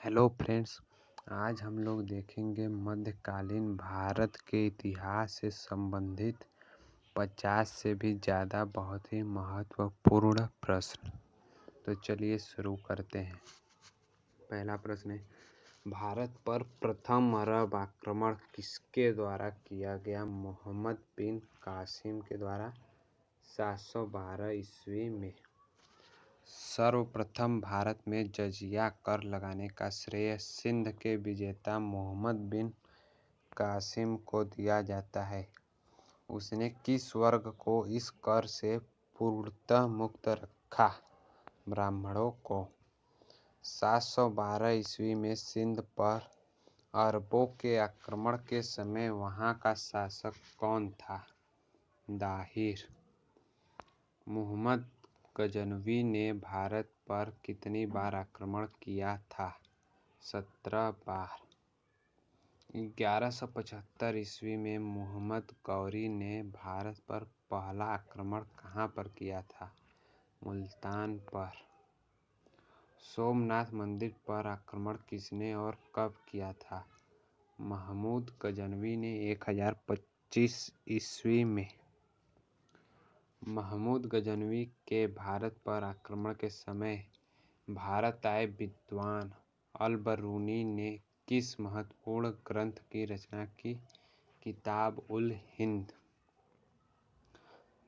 Hello friends. आज हम लोग देखेंगे मध्यकालीन भारत के इतिहास से संबंधित 50 से भी ज़्यादा बहुत ही महत्वपूर्ण प्रश्न। तो चलिए शुरू करते हैं। पहला प्रश्न है, भारत पर प्रथम अरब आक्रमण किसके द्वारा किया गया? मोहम्मद बिन कासिम के द्वारा 712 ईस्वी में। सर्वप्रथम भारत में जजिया कर लगाने का श्रेय सिंध के विजेता मोहम्मद बिन कासिम को दिया जाता है। उसने किस वर्ग को इस कर से पूर्णतः मुक्त रखा? ब्राह्मणों को। 712 ईस्वी में सिंध पर अरबों के आक्रमण के समय वहां का शासक कौन था? दाहिर। मुहम्मद गजनवी ने भारत पर कितनी बार आक्रमण किया था? 17 बार। 1175 ईस्वी में मुहम्मद गौरी ने भारत पर पहला आक्रमण कहाँ पर किया था? मुल्तान पर। सोमनाथ मंदिर पर आक्रमण किसने और कब किया था? महमूद गजनवी ने 1025 ईस्वी में। महमूद गजनवी के भारत पर आक्रमण के समय भारत आए विद्वान अल-बरूनी ने किस महत्वपूर्ण ग्रंथ की रचना की? किताब उल हिंद।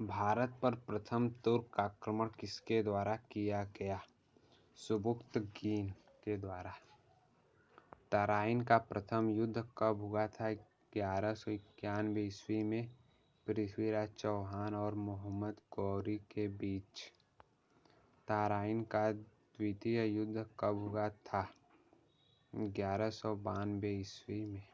भारत पर प्रथम तुर्क आक्रमण किसके द्वारा किया गया? सुबुक्तगीन के द्वारा। तराइन का प्रथम युद्ध कब हुआ था? 1191 ईस्वी में पृथ्वीराज चौहान और मोहम्मद गौरी के बीच। तराइन का द्वितीय युद्ध कब हुआ था? 1192 ईस्वी में।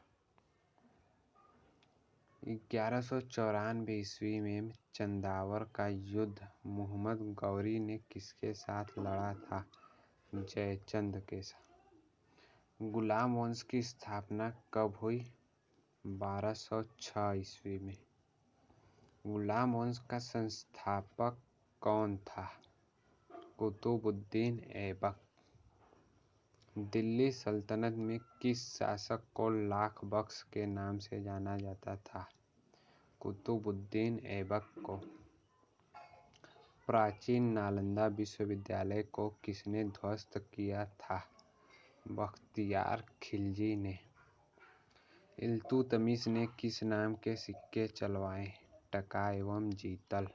1194 ईस्वी में चंदावर का युद्ध मोहम्मद गौरी ने किसके साथ लड़ा था? जयचंद के साथ। गुलाम वंश की स्थापना कब हुई? 1206 ईस्वी में। गुलाम वंश का संस्थापक कौन था? कुतुबुद्दीन ऐबक। दिल्ली सल्तनत में किस शासक को लाख बख्श के नाम से जाना जाता था? कुतुबुद्दीन ऐबक को। प्राचीन नालंदा विश्वविद्यालय को किसने ध्वस्त किया था? बख्तियार खिलजी ने। इल्तुतमिश ने किस नाम के सिक्के चलवाए? टका एवं जीतल।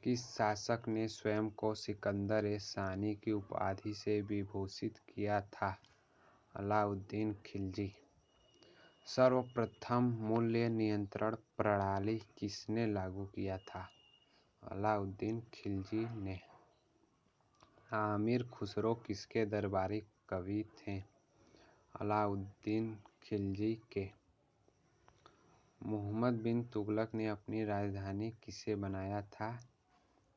किस शासक ने स्वयं को सिकंदर-ए-सानी की उपाधि से विभूषित किया था? अलाउद्दीन खिलजी। सर्वप्रथम मूल्य नियंत्रण प्रणाली किसने लागू किया था? अलाउद्दीन खिलजी ने। आमिर खुसरो किसके दरबारी कवि थे? अलाउद्दीन खिलजी के। मुहम्मद बिन तुगलक ने अपनी राजधानी किसे बनाया था?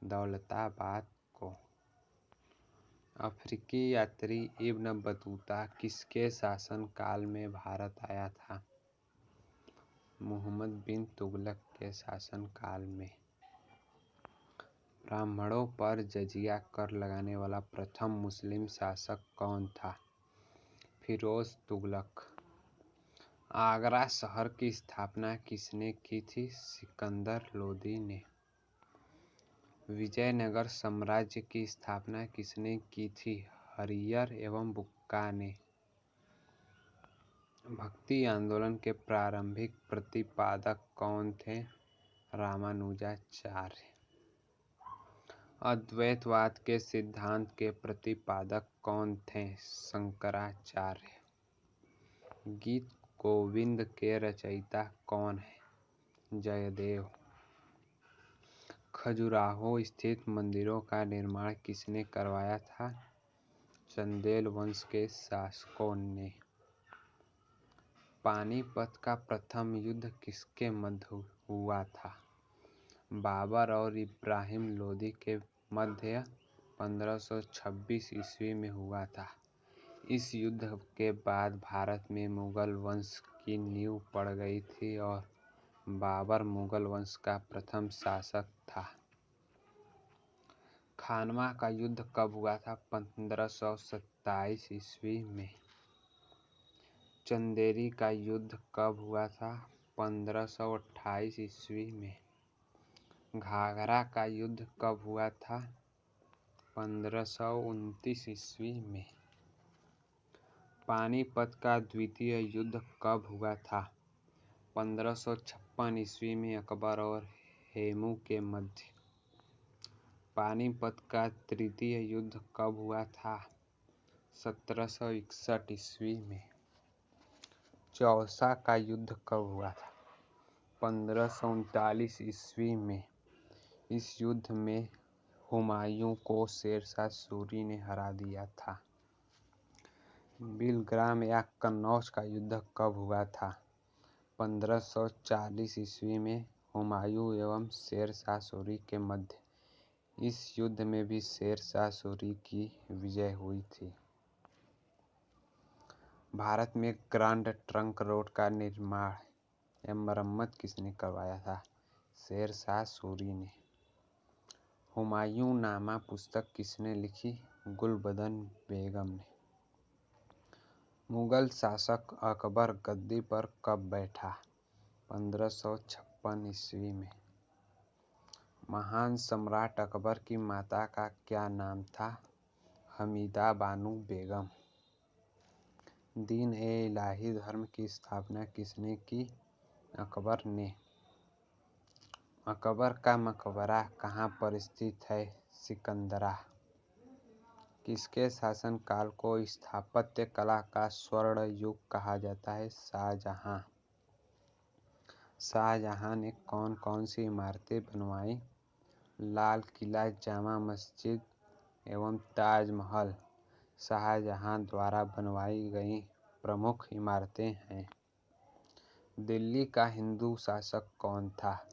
दौलताबाद को। अफ्रीकी यात्री इब्न बतूता किसके शासनकाल में भारत आया था? मुहम्मद बिन तुगलक के शासनकाल में। ब्राह्मणों पर जजिया कर लगाने वाला प्रथम मुस्लिम शासक कौन था? फिरोज तुगलक। आगरा शहर की स्थापना किसने की थी? सिकंदर लोदी ने। विजयनगर साम्राज्य की स्थापना किसने की थी? हरियर एवं बुक्का ने। भक्ति आंदोलन के प्रारंभिक प्रतिपादक कौन थे? रामानुजाचार्य। अद्वैतवाद के सिद्धांत के प्रतिपादक कौन थे? शंकराचार्य। गीत गोविंद के रचयिता कौन है? जयदेव। खजुराहो स्थित मंदिरों का निर्माण किसने करवाया था? चंदेल वंश के शासकों ने। पानीपत का प्रथम युद्ध किसके मध्य हुआ था? बाबर और इब्राहिम लोदी के मध्य 1526 ईस्वी में हुआ था। इस युद्ध के बाद भारत में मुगल वंश की नींव पड़ गई थी और बाबर मुगल वंश का प्रथम शासक था। खानवा का युद्ध कब हुआ था? 1527 ईस्वी में। चंदेरी का युद्ध कब हुआ था? 1528 ईस्वी में। घाघरा का युद्ध कब हुआ था? 1529 ईस्वी में। पानीपत का द्वितीय युद्ध कब हुआ था? 1556 ईस्वी में अकबर और हेमू के मध्य। पानीपत का तृतीय युद्ध कब हुआ था? 1761 ईस्वी में। चौसा का युद्ध कब हुआ था? 1539 ईस्वी में। इस युद्ध में हुमायूं को शेरशाह सूरी ने हरा दिया था। बिलग्राम या कन्नौज का युद्ध कब हुआ था? 1540 ईस्वी में हुमायूं एवं शेरशाह सूरी के मध्य। इस युद्ध में भी शेरशाह सूरी की विजय हुई थी। भारत में ग्रांड ट्रंक रोड का निर्माण या मरम्मत किसने करवाया था? शेरशाह सूरी ने। हुमायूं नामा पुस्तक किसने लिखी? गुलबदन बेगम ने। मुगल शासक अकबर गद्दी पर कब बैठा? 1556 ईस्वी में। महान सम्राट अकबर की माता का क्या नाम था? हमीदा बानो बेगम। दीन-ए-इलाही धर्म की स्थापना किसने की? अकबर ने। अकबर का मकबरा कहाँ पर स्थित है? सिकंदरा। किसके शासनकाल को स्थापत्य कला का स्वर्ण युग कहा जाता है? शाहजहां। शाहजहां ने कौन कौन सी इमारतें बनवाई? लाल किला, जामा मस्जिद एवं ताजमहल शाहजहां द्वारा बनवाई गई प्रमुख इमारतें हैं। दिल्ली का हिंदू शासक कौन था?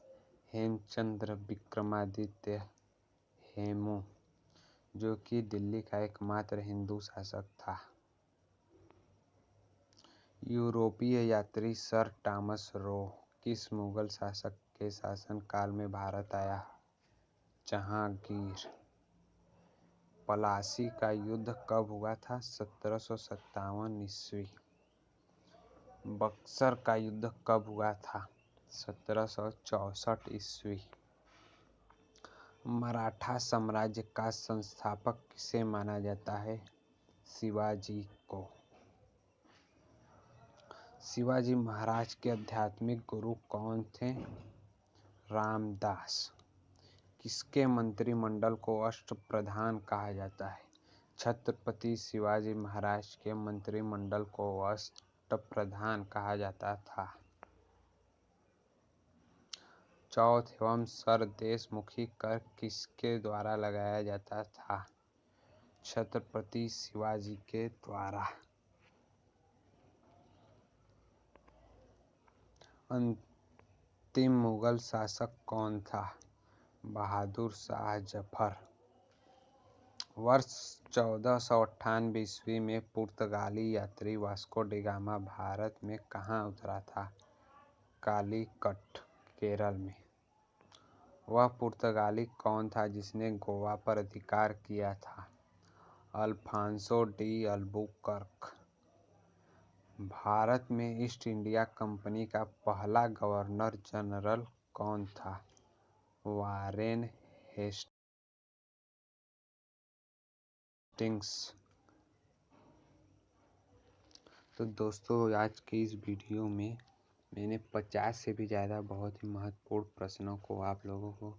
हेमचंद्र विक्रमादित्य हेमू, जो कि दिल्ली का एकमात्र हिंदू शासक था। यूरोपीय यात्री सर टॉमस रो किस मुगल शासक के शासनकाल में भारत आया? जहांगीर। प्लासी का युद्ध कब हुआ था? 1757 ईस्वी। बक्सर का युद्ध कब हुआ था? 1764 ईस्वी। मराठा साम्राज्य का संस्थापक किसे माना जाता है? शिवाजी को। शिवाजी महाराज के आध्यात्मिक गुरु कौन थे? रामदास। किसके मंत्रिमंडल को अष्टप्रधान कहा जाता है? छत्रपति शिवाजी महाराज के मंत्रिमंडल को अष्टप्रधान कहा जाता था। चौथ एवं सरदेशमुखी कर किसके द्वारा लगाया जाता था? छत्रपति शिवाजी के द्वारा। अंतिम मुगल शासक कौन था? बहादुर शाह जफर। वर्ष 1498 ईस्वी में पुर्तगाली यात्री वास्को डी गामा भारत में कहाँ उतरा था? कालीकट, केरल में। वह पुर्तगाली कौन था जिसने गोवा पर अधिकार किया था? Alphonso de Albuquerque. भारत में ईस्ट इंडिया कंपनी का पहला गवर्नर जनरल कौन था? Warren Hastings. तो दोस्तों, आज की इस वीडियो में मैंने 50 से भी ज़्यादा बहुत ही महत्वपूर्ण प्रश्नों को आप लोगों को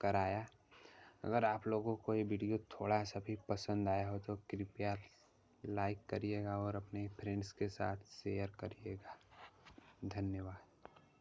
कराया। अगर आप लोगों को ये वीडियो थोड़ा सा भी पसंद आया हो तो कृपया लाइक करिएगा और अपने फ्रेंड्स के साथ शेयर करिएगा। धन्यवाद।